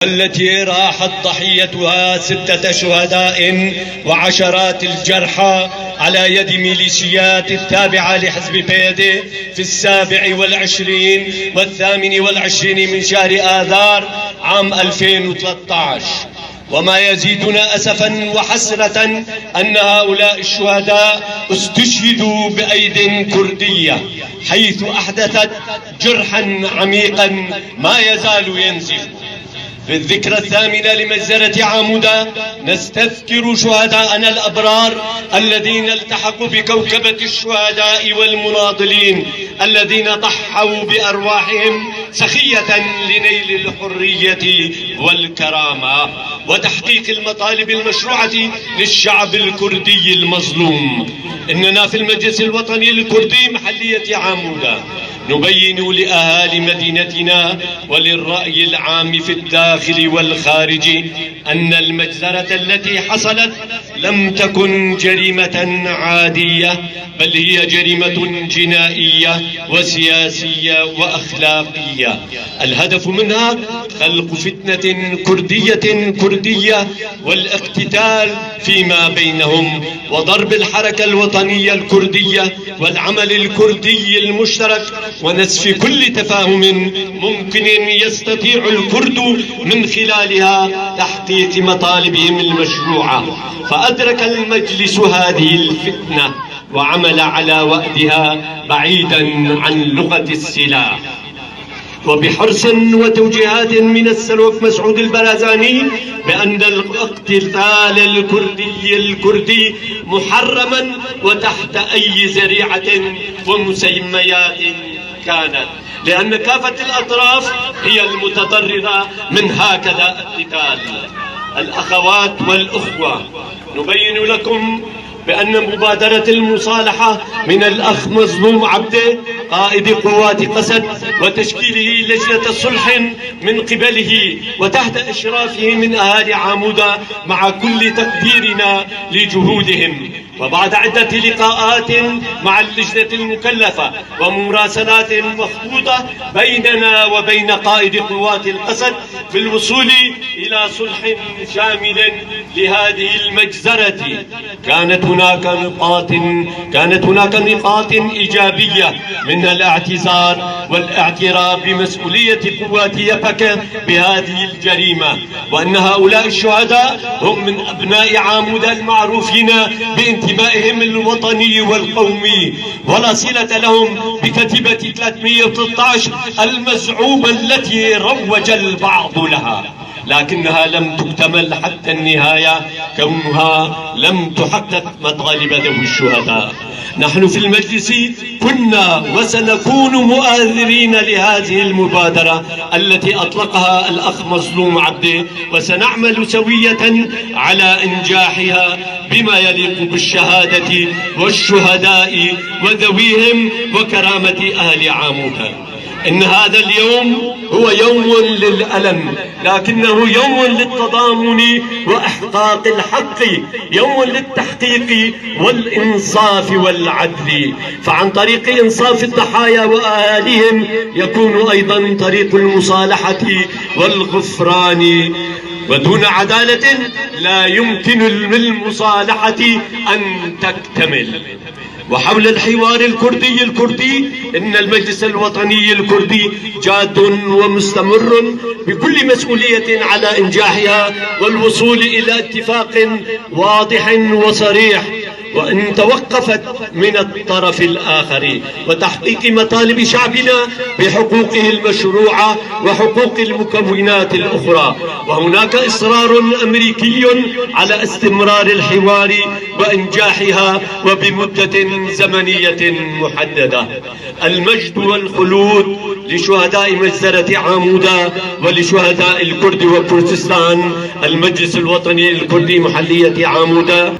التي راحت ضحيتها 6 شهداء وعشرات الجرحى على يد ميليشيات التابعة لحزب بيدة في 27 و28 من شهر آذار عام 2013. وما يزيدنا أسفا وحسرة أن هؤلاء الشهداء استشهدوا بأيد كردية، حيث أحدثت جرحا عميقا ما يزال ينزف. في الذكرى 8 لمجزرة عامودة نستذكر شهداءنا الأبرار الذين التحقوا بكوكبة الشهداء والمناضلين الذين ضحوا بأرواحهم سخية لنيل الحرية والكرامة وتحقيق المطالب المشروعة للشعب الكردي المظلوم. إننا في المجلس الوطني الكردي محلية عامودة نبين لأهالي مدينتنا وللرأي العام في الداخل والخارج أن المجزرة التي حصلت لم تكن جريمة عادية، بل هي جريمة جنائية وسياسية وأخلاقية الهدف منها خلق فتنة كردية والاقتتال فيما بينهم وضرب الحركة الوطنية الكردية والعمل الكردي المشترك ونسف كل تفاهم ممكن يستطيع الكرد من خلالها تحقيق مطالبهم المشروعة. فأدرك المجلس هذه الفتنة وعمل على وأدها بعيدا عن لغة السلاح، وبحرص وتوجيهات من السلوك مسعود البرزاني بأن الاقتتال الكردي محرما وتحت أي ذريعة ومسميات كانت، لأن كافة الأطراف هي المتضررة من هكذا اقتتال. الأخوات والأخوة، نبين لكم بأن مبادرة المصالحة من الأخ مظلوم عبده قائد قوات قسد وتشكيله لجنة صلح من قبله وتحت إشرافه من أهالي عامودة مع كل تقديرنا لجهودهم، وبعد عدة لقاءات مع اللجنة المكلفة ومراسلات مخطوطة بيننا وبين قائد قوات القسد في الوصول إلى صلح شامل لهذه المجزرة، كانت هناك نقاط إيجابية من الاعتذار والاعتراف بمسؤولية قوات يبكة بهذه الجريمة، وأن هؤلاء الشهداء هم من أبناء عامودة المعروفين بانتمائهم الوطني والقومي، ولا صلة لهم بكتيبة 313 المزعومة التي روج البعض لها، لكنها لم تكتمل حتى النهاية كونها لم تحقق مطالب ذوي الشهداء. نحن في المجلس كنا وسنكون مؤازرين لهذه المبادرة التي أطلقها الأخ مظلوم عبده، وسنعمل سوية على إنجاحها بما يليق بالشهادة والشهداء وذويهم وكرامة أهل عامودة. إن هذا اليوم هو يوم للألم، لكنه يوم للتضامن وإحقاق الحق، يوم للتحقيق والإنصاف والعدل، فعن طريق إنصاف الضحايا وأهاليهم يكون أيضا طريق المصالحة والغفران، ودون عدالة لا يمكن للمصالحة أن تكتمل. وحول الحوار الكردي إن المجلس الوطني الكردي جاد ومستمر بكل مسؤولية على إنجاحها والوصول إلى اتفاق واضح وصريح، وإن توقفت من الطرف الآخر وتحقيق مطالب شعبنا بحقوقه المشروعة وحقوق المكونات الأخرى. وهناك إصرار أمريكي على استمرار الحوار وإنجاحها وبمدة زمنية محددة. المجد والخلود لشهداء مجزرة عامودة ولشهداء الكرد وكردستان. المجلس الوطني الكردي محلية عامودة.